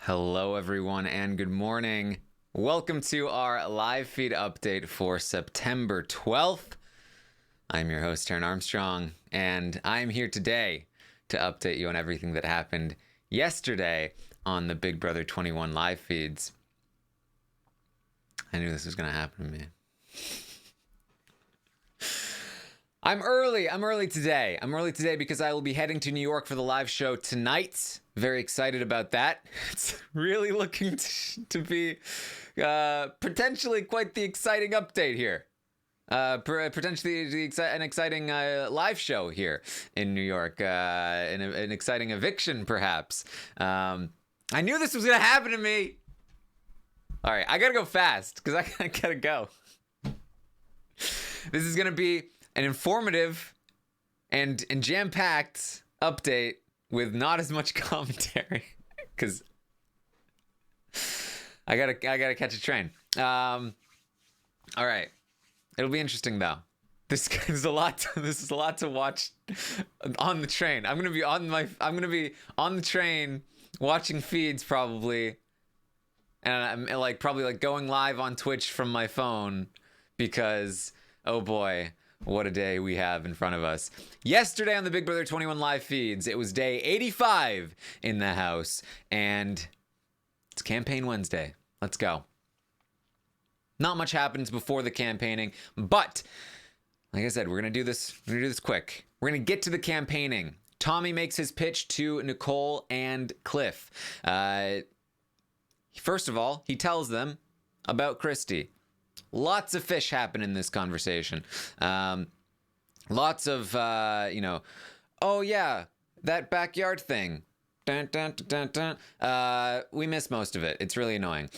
Hello, everyone, and good morning. Welcome to our live feed update for September 12th. I'm your host, Taran Armstrong, and I'm here today to update you on everything that happened yesterday on the Big Brother 21 live feeds. I knew this was going to happen to me. I'm early today. I'm early today because I will be heading to New York for the live show tonight. Very excited about that. It's really looking to be potentially quite the exciting update here. Potentially an exciting live show here in New York. An exciting eviction, perhaps. I knew this was going to happen to me. All right, I got to go fast because I got to go. This is going to be an informative and jam-packed update with not as much commentary because I gotta catch a train. All right, it'll be interesting though. This is a lot to watch on the train. I'm gonna be on the train watching feeds probably, and I'm probably going live on Twitch from my phone because oh boy, what a day we have in front of us. Yesterday on the Big Brother 21 live feeds, it was day 85 in the house, and it's Campaign Wednesday. Let's go. Not much happens before the campaigning, but like I said, we're gonna do this quick. We're gonna get to the campaigning. Tommy makes his pitch to Nicole and Cliff. First of all, he tells them about Christy. Lots of fish happen in this conversation. Lots of, oh yeah, that backyard thing. Dun, dun, dun, dun, dun. We miss most of it. It's really annoying.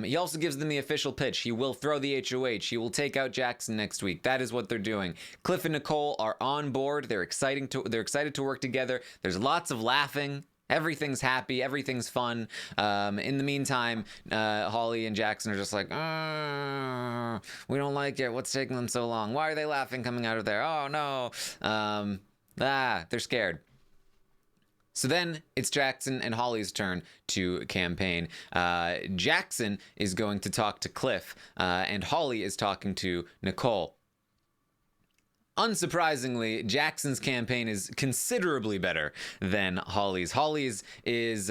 He also gives them the official pitch. He will throw the HOH. He will take out Jackson next week. That is what they're doing. Cliff and Nicole are on board. They're excited to work together. There's lots of laughing. Everything's happy. Everything's fun. In the meantime, Holly and Jackson are just like, we don't like it. What's taking them so long? Why are they laughing coming out of there? Oh, no. They're scared. So then it's Jackson and Holly's turn to campaign. Jackson is going to talk to Cliff, and Holly is talking to Nicole. Unsurprisingly, Jackson's campaign is considerably better than Holly's. Holly's is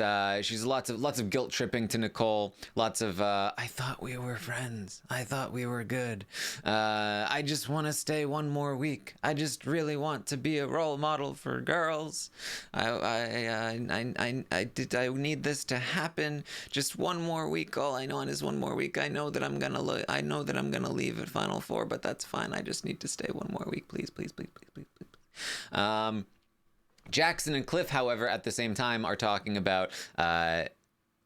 she's lots of guilt tripping to Nicole. Lots of I thought we were friends. I thought we were good. I just want to stay one more week. I just really want to be a role model for girls. I need this to happen. Just one more week. All I know is one more week. I know that I'm gonna leave at Final Four, but that's fine. I just need to stay one more week. Please. Jackson and Cliff, however, at the same time are talking about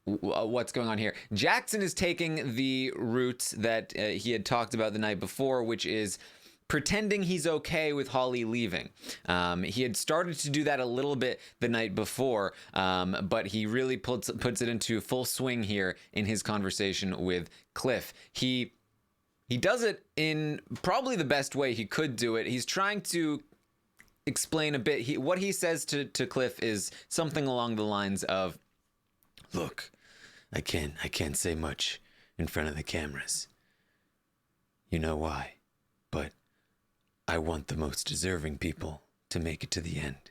what's going on here. Jackson is taking the route that he had talked about the night before, which is pretending he's okay with Holly leaving. He had started to do that a little bit the night before, but he really puts it into full swing here in his conversation with Cliff. He does it in probably the best way he could do it. He's trying to explain a bit. What he says to Cliff is something along the lines of, "Look, I can't say much in front of the cameras. You know why? But I want the most deserving people to make it to the end.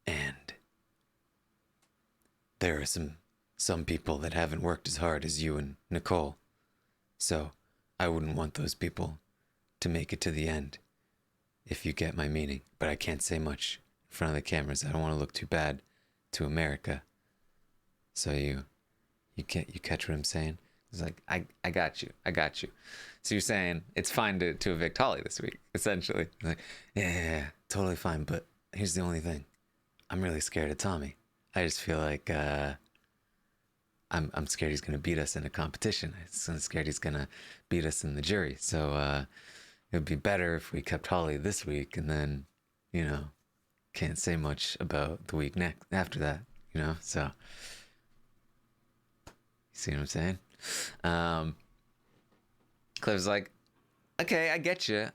And there are some people that haven't worked as hard as you and Nicole. So I wouldn't want those people to make it to the end, if you get my meaning. But I can't say much in front of the cameras. I don't want to look too bad to America." So you catch what I'm saying? It's like, I got you. So you're saying it's fine to evict Holly this week, essentially. Like, yeah, totally fine. But here's the only thing. I'm really scared of Tommy. I just feel like I'm scared he's going to beat us in a competition. I'm scared he's going to beat us in the jury. So it would be better if we kept Holly this week and then, can't say much about the week next after that, So, you see what I'm saying? Cliff's like, okay, I get you,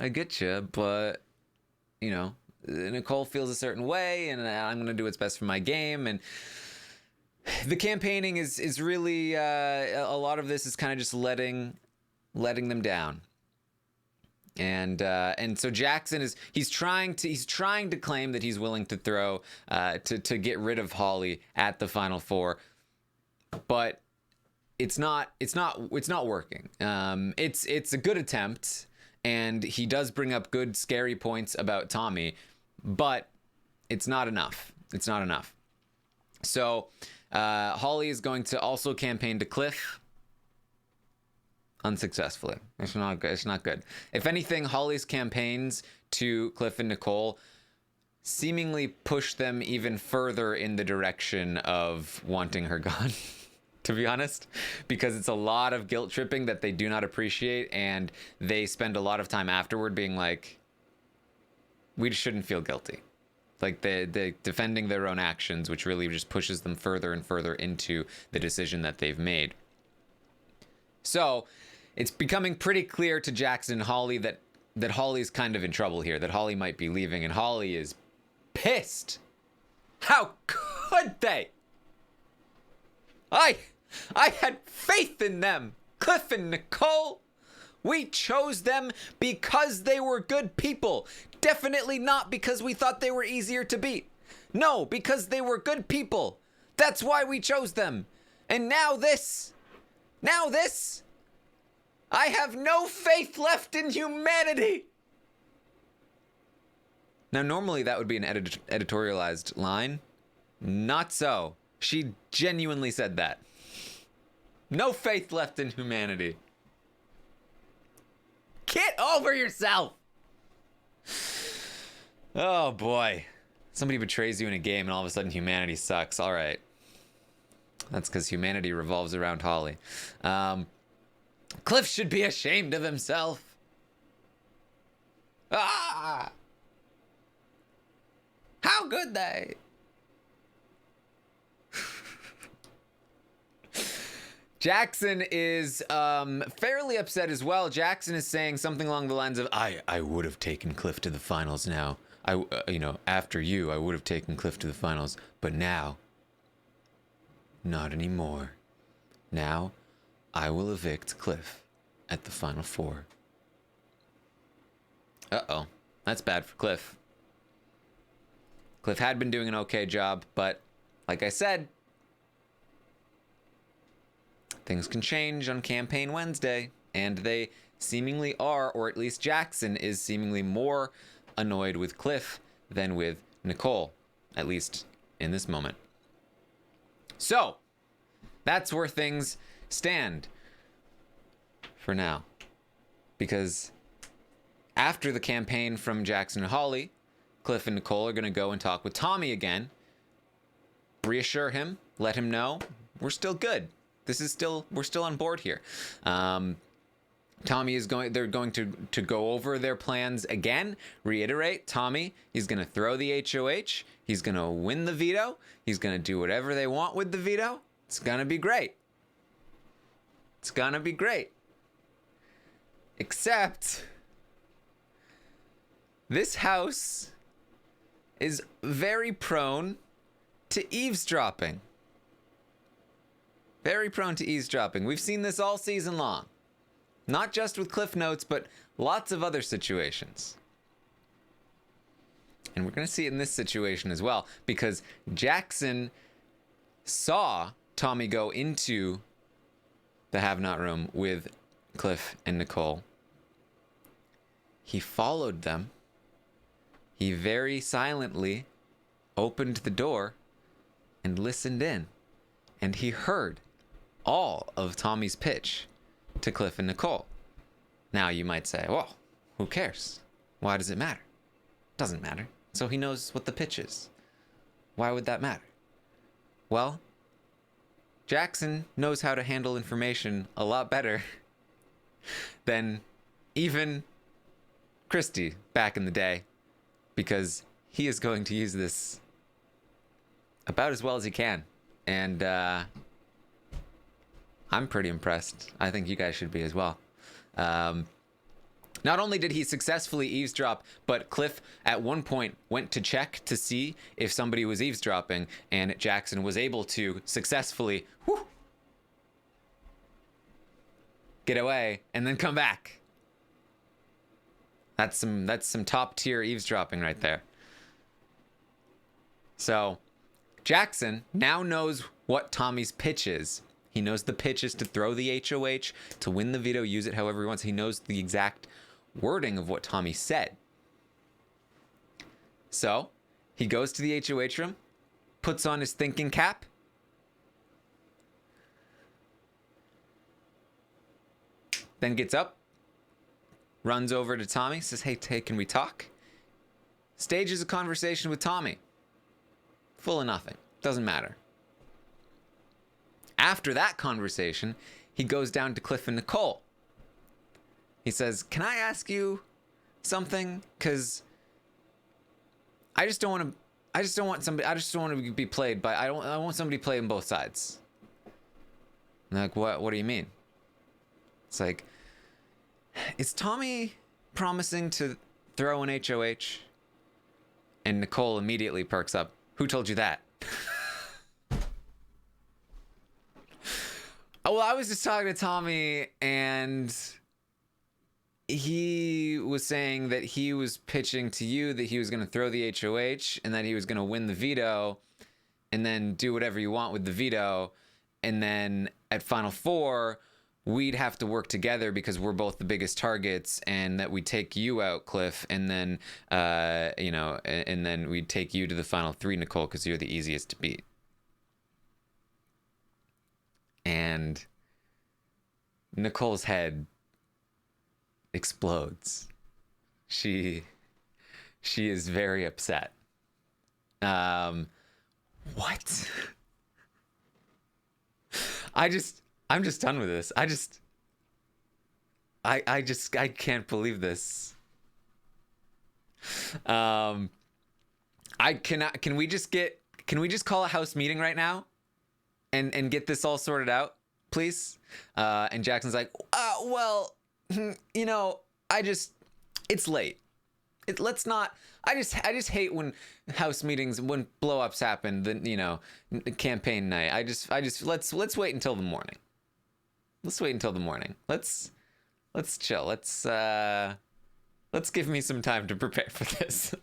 but, Nicole feels a certain way and I'm going to do what's best for my game. And the campaigning is really a lot of this is kind of just letting them down. And so Jackson he's trying to claim that he's willing to throw to get rid of Holly at the Final Four, but it's not working. It's a good attempt, and he does bring up good scary points about Tommy, but it's not enough. It's not enough. So Holly is going to also campaign to Cliff. Unsuccessfully. It's not good. It's not good. If anything, Holly's campaigns to Cliff and Nicole seemingly push them even further in the direction of wanting her gone, to be honest, because it's a lot of guilt tripping that they do not appreciate, and they spend a lot of time afterward being like, we shouldn't feel guilty. Like they defending their own actions, which really just pushes them further and further into the decision that they've made. So it's becoming pretty clear to Jackson and Holly that Holly's kind of in trouble here, that Holly might be leaving, and Holly is pissed. How could they? I had faith in them, Cliff and Nicole. We chose them because they were good people. Definitely not because we thought they were easier to beat. No, because they were good people. That's why we chose them. And now this. I have no faith left in humanity. Now, normally that would be an editorialized line. Not so. She genuinely said that. No faith left in humanity. Get over yourself. Oh, boy. Somebody betrays you in a game and all of a sudden humanity sucks. All right. That's because humanity revolves around Holly. Cliff should be ashamed of himself. Ah! How could they? Jackson is fairly upset as well. Jackson is saying something along the lines of, I would have taken Cliff to the finals now. After you, I would have taken Cliff to the finals. But now, not anymore. Now, I will evict Cliff at the Final Four. Uh-oh. That's bad for Cliff. Cliff had been doing an okay job, but like I said, things can change on Campaign Wednesday, and they seemingly are, or at least Jackson is seemingly more annoyed with Cliff than with Nicole, at least in this moment. So, that's where things stand for now. Because after the campaign from Jackson and Holly, Cliff and Nicole are going to go and talk with Tommy again, reassure him, let him know we're still good. We're still on board here. Tommy is they're going to go over their plans again, reiterate, Tommy, he's going to throw the HOH, he's going to win the veto, he's going to do whatever they want with the veto. It's going to be great. It's going to be great. Except this house is very prone to eavesdropping. Very prone to eavesdropping. We've seen this all season long. Not just with Cliff Notes, but lots of other situations. And we're going to see it in this situation as well, because Jackson saw Tommy go into the have-not room with Cliff and Nicole. He followed them. He very silently opened the door and listened in. And he heard all of Tommy's pitch to Cliff and Nicole. Now you might say, well, who cares? Why does it matter? Doesn't matter. So he knows what the pitch is. Why would that matter? Well, Jackson knows how to handle information a lot better than even Christie back in the day, because he is going to use this about as well as he can. And I'm pretty impressed. I think you guys should be as well. Now, Not only did he successfully eavesdrop, but Cliff at one point went to check to see if somebody was eavesdropping, and Jackson was able to successfully get away and then come back. That's some top tier eavesdropping right there. So Jackson now knows what Tommy's pitch is. He knows the pitch is to throw the HOH, to win the veto, use it however he wants. He knows the exact wording of what Tommy said. So he goes to the HOH room, puts on his thinking cap, then gets up, runs over to Tommy, says, hey, can we talk? Stages a conversation with Tommy. Full of nothing. Doesn't matter. After that conversation, he goes down to Cliff and Nicole. He says, can I ask you something? Because I just don't want to be played by, I want somebody playing both sides. And like, what do you mean? It's like, is Tommy promising to throw an HOH? And Nicole immediately perks up. Who told you that? Oh, well, I was just talking to Tommy, and he was saying that he was pitching to you that he was going to throw the HOH and that he was going to win the veto and then do whatever you want with the veto. And then at Final Four, we'd have to work together because we're both the biggest targets, and that we take you out, Cliff, and then, and then we'd take you to the Final Three, Nicole, because you're the easiest to beat. And Nicole's head explodes. She is very upset. What? I'm just done with this. I can't believe this. Can we just call a house meeting right now and get this all sorted out, please? And Jackson's like, it's late. Let's not. I just hate when house meetings, when blow-ups happen, campaign night. Let's wait until the morning. Let's wait until the morning. Let's chill. Let's give me some time to prepare for this.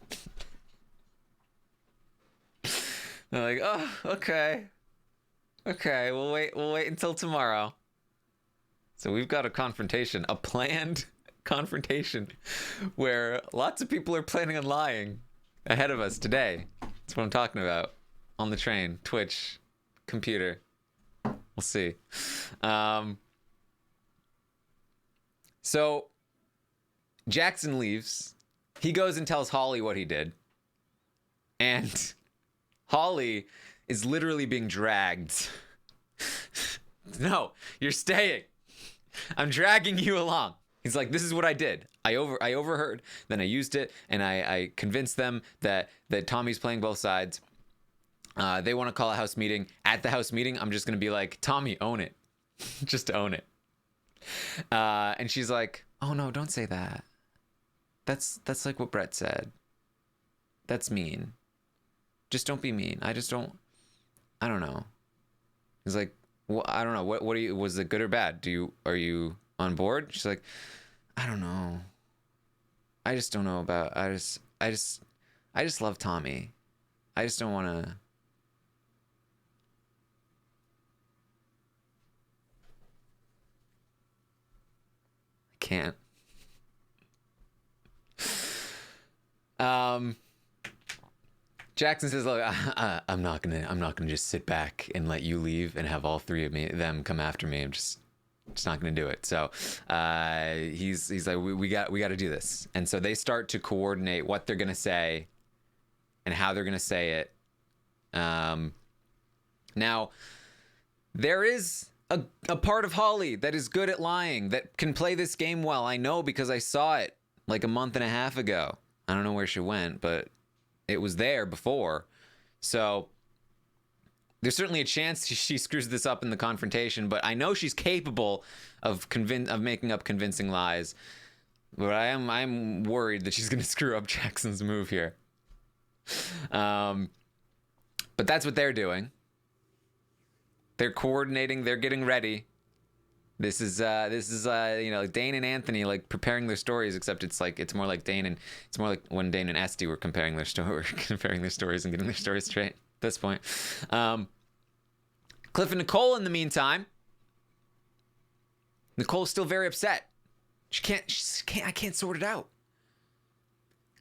They're like, oh, okay. Okay, we'll wait until tomorrow. So we've got a planned confrontation where lots of people are planning on lying ahead of us today. That's what I'm talking about. On the train, Twitch, computer. We'll see. So Jackson leaves. He goes and tells Holly what he did. And Holly is literally being dragged. No, you're staying. I'm dragging you along. He's like, this is what I did. I overheard, then I used it, and I convinced them that Tommy's playing both sides. They want to call a house meeting. At the house meeting, I'm just going to be like, Tommy, own it. Just own it. And she's like, oh no, don't say that. That's like what Brett said. That's mean. Just don't be mean. I don't know. He's like, well, I don't know. What do you, was it good or bad? Are you on board? She's like, I don't know. I just don't know about, I just love Tommy. I just don't want to. I can't. Jackson says, "Look, I'm not gonna just sit back and let you leave and have all three of them come after me. I'm just not gonna do it." So he's like, we got to do this, and so they start to coordinate what they're gonna say and how they're gonna say it. Now there is a part of Holly that is good at lying, that can play this game well. I know because I saw it like a month and a half ago. I don't know where she went, but it was there before. So there's certainly a chance she screws this up in the confrontation, but I know she's capable of making up convincing lies. But I'm worried that she's gonna screw up Jackson's move here. But that's what they're doing. They're coordinating. They're getting ready. This is Dane and Anthony like preparing their stories, except it's more like when Dane and Esty were comparing their stories and getting their stories straight at this point. Cliff and Nicole, in the meantime, Nicole's still very upset. I can't sort it out.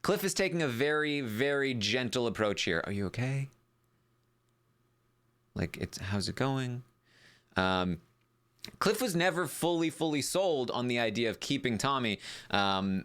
Cliff is taking a very, very gentle approach here. Are you okay? Like, how's it going? Cliff was never fully sold on the idea of keeping Tommy.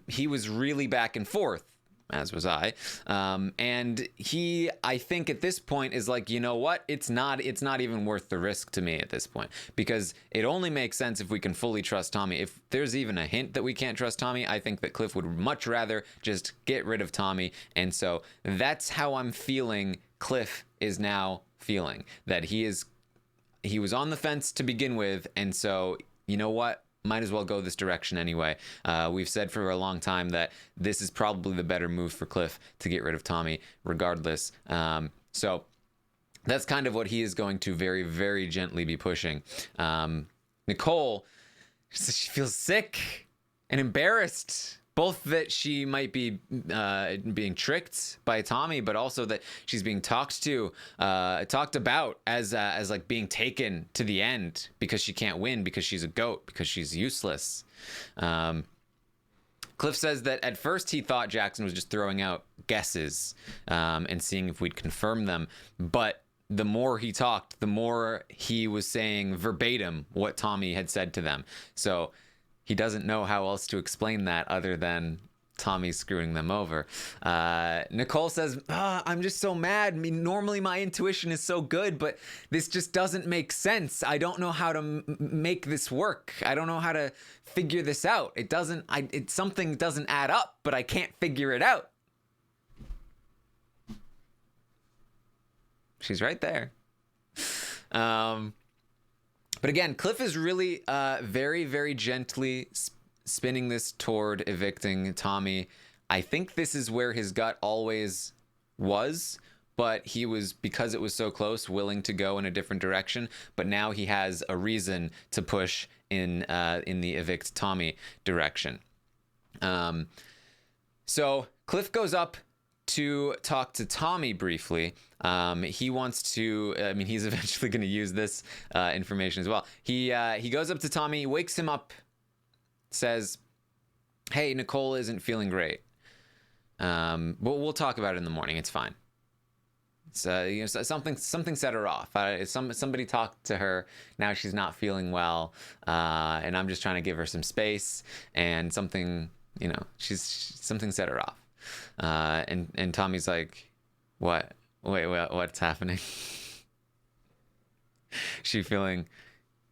He was really back and forth, as was I. And he, I think at this point is like, you know what? It's not even worth the risk to me at this point, because it only makes sense if we can fully trust Tommy. If there's even a hint that we can't trust Tommy, I think that Cliff would much rather just get rid of Tommy. And so that's how I'm feeling Cliff is now feeling, that he was on the fence to begin with, and so, you know what? Might as well go this direction anyway. We've said for a long time that this is probably the better move for Cliff to get rid of Tommy, regardless. So that's kind of what he is going to very, very gently be pushing. Nicole, she feels sick and embarrassed. Both that she might be being tricked by Tommy, but also that she's being talked about as like being taken to the end because she can't win, because she's a goat, because she's useless. Cliff says that at first he thought Jackson was just throwing out guesses and seeing if we'd confirm them, but the more he talked, the more he was saying verbatim what Tommy had said to them. So he doesn't know how else to explain that other than Tommy screwing them over. Nicole says, I'm just so mad. I mean, normally my intuition is so good, but this just doesn't make sense. I don't know how to make this work. I don't know how to figure this out. Something doesn't add up, but I can't figure it out. She's right there. But again, Cliff is really very, very gently spinning this toward evicting Tommy. I think this is where his gut always was, but he was, because it was so close, willing to go in a different direction. But now he has a reason to push in the evict Tommy direction. So Cliff goes up to talk to Tommy briefly. He wants to, he's eventually going to use this information as well. He goes up to Tommy, wakes him up, says, hey, Nicole isn't feeling great. But we'll talk about it in the morning. It's fine. It's, something set her off. Somebody talked to her. Now she's not feeling well. And I'm just trying to give her some space, and something set her off. And Tommy's like, what? Wait, what's happening? She feeling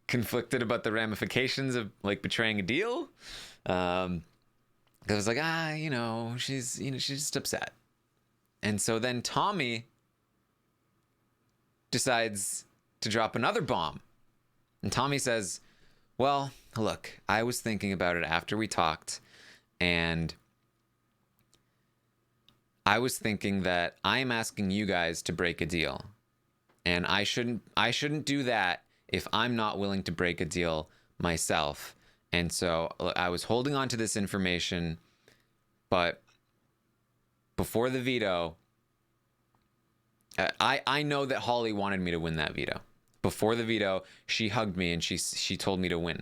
conflicted about the ramifications of like betraying a deal? I was like, she's just upset. And so then Tommy decides to drop another bomb. And Tommy says, well, look, I was thinking about it after we talked, and I was thinking that I am asking you guys to break a deal, and I shouldn't do that if I'm not willing to break a deal myself. And so I was holding on to this information, but before the veto, I know that Holly wanted me to win that veto. Before the veto, she hugged me and she told me to win.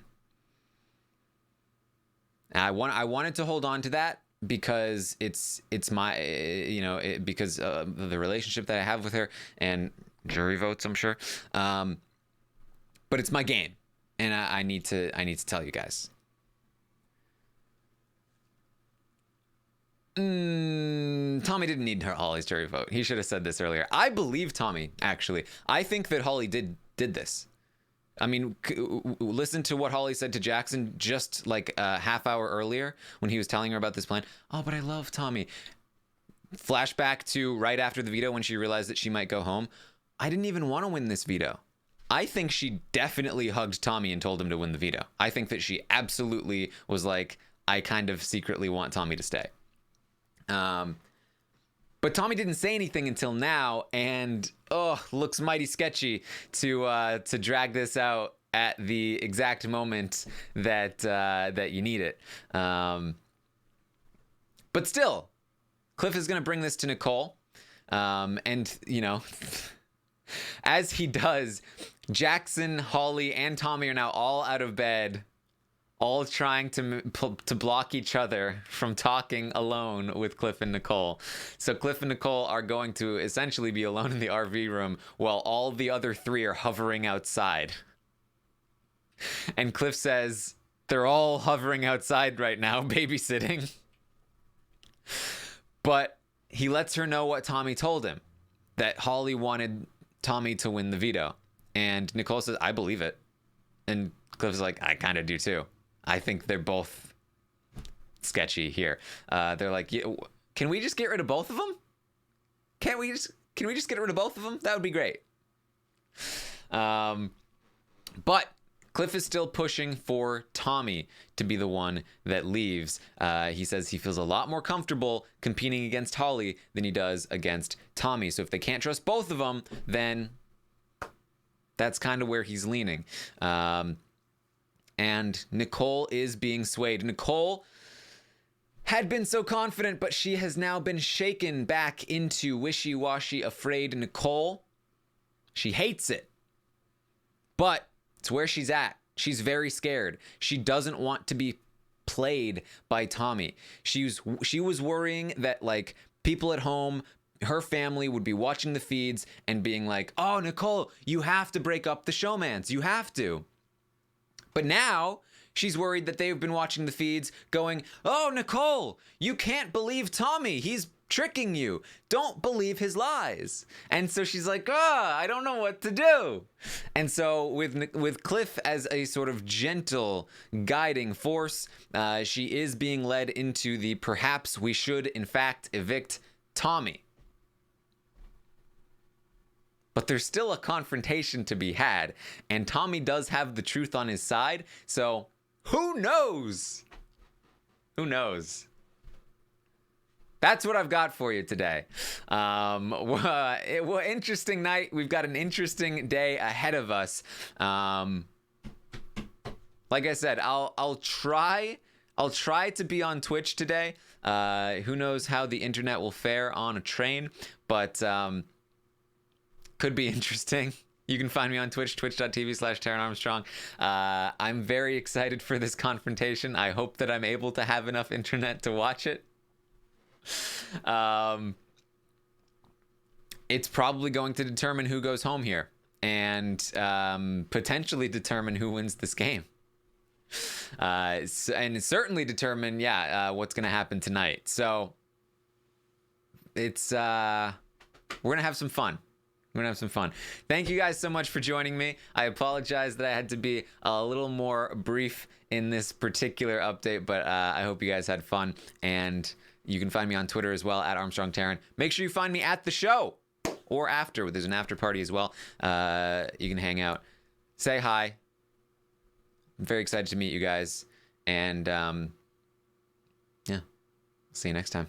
And I wanted to hold on to that, because it's my, because of the relationship that I have with her, and jury votes, I'm sure. But it's my game, and I need to tell you guys. Tommy didn't need Holly's jury vote. He should have said this earlier. I believe Tommy, actually. I think that Holly did this. I mean, listen to what Holly said to Jackson just like a half hour earlier when he was telling her about this plan. Oh, but I love Tommy. Flashback to right after the veto when she realized that she might go home. I didn't even want to win this veto. I think she definitely hugged Tommy and told him to win the veto. I think that she absolutely was like, I kind of secretly want Tommy to stay. But Tommy didn't say anything until now, and looks mighty sketchy to drag this out at the exact moment that you need it. But still, Cliff is going to bring this to Nicole, and you know, as he does, Jackson, Holly, and Tommy are now all out of bed, all trying to block each other from talking alone with Cliff and Nicole. So Cliff and Nicole are going to essentially be alone in the RV room while all the other three are hovering outside. And Cliff says they're all hovering outside right now, babysitting. But he lets her know what Tommy told him, that Holly wanted Tommy to win the veto. And Nicole says, I believe it. And Cliff's like, I kind of do too. I think they're both sketchy here. They're like, yeah, can we just get rid of both of them? Can we just get rid of both of them? That would be great. But Cliff is still pushing for Tommy to be the one that leaves. He says he feels a lot more comfortable competing against Holly than he does against Tommy. So if they can't trust both of them, then that's kind of where he's leaning. And Nicole is being swayed. Nicole had been so confident, but she has now been shaken back into wishy-washy, afraid Nicole. She hates it. But it's where she's at. She's very scared. She doesn't want to be played by Tommy. She was worrying that, like, people at home, her family would be watching the feeds and being like, oh, Nicole, you have to break up the showmans. You have to. But now she's worried that they've been watching the feeds going, oh, Nicole, you can't believe Tommy. He's tricking you. Don't believe his lies. And so she's like, I don't know what to do. And so with Cliff as a sort of gentle guiding force, she is being led into the perhaps we should, in fact, evict Tommy. But there's still a confrontation to be had, and Tommy does have the truth on his side, so who knows? Who knows? That's what I've got for you today. Interesting night. We've got an interesting day ahead of us. Like I said, I'll try to be on Twitch today. Who knows how the internet will fare on a train, but could be interesting. You can find me on Twitch, twitch.tv/Taran Armstrong. I'm very excited for this confrontation. I hope that I'm able to have enough internet to watch it. It's probably going to determine who goes home here, and potentially determine who wins this game. And certainly determine, what's going to happen tonight. So it's we're going to have some fun. We're going to have some fun. Thank you guys so much for joining me. I apologize that I had to be a little more brief in this particular update, but I hope you guys had fun. And you can find me on Twitter as well, at Armstrong Taran. Make sure you find me at the show or after. There's an after party as well. You can hang out. Say hi. I'm very excited to meet you guys. And, see you next time.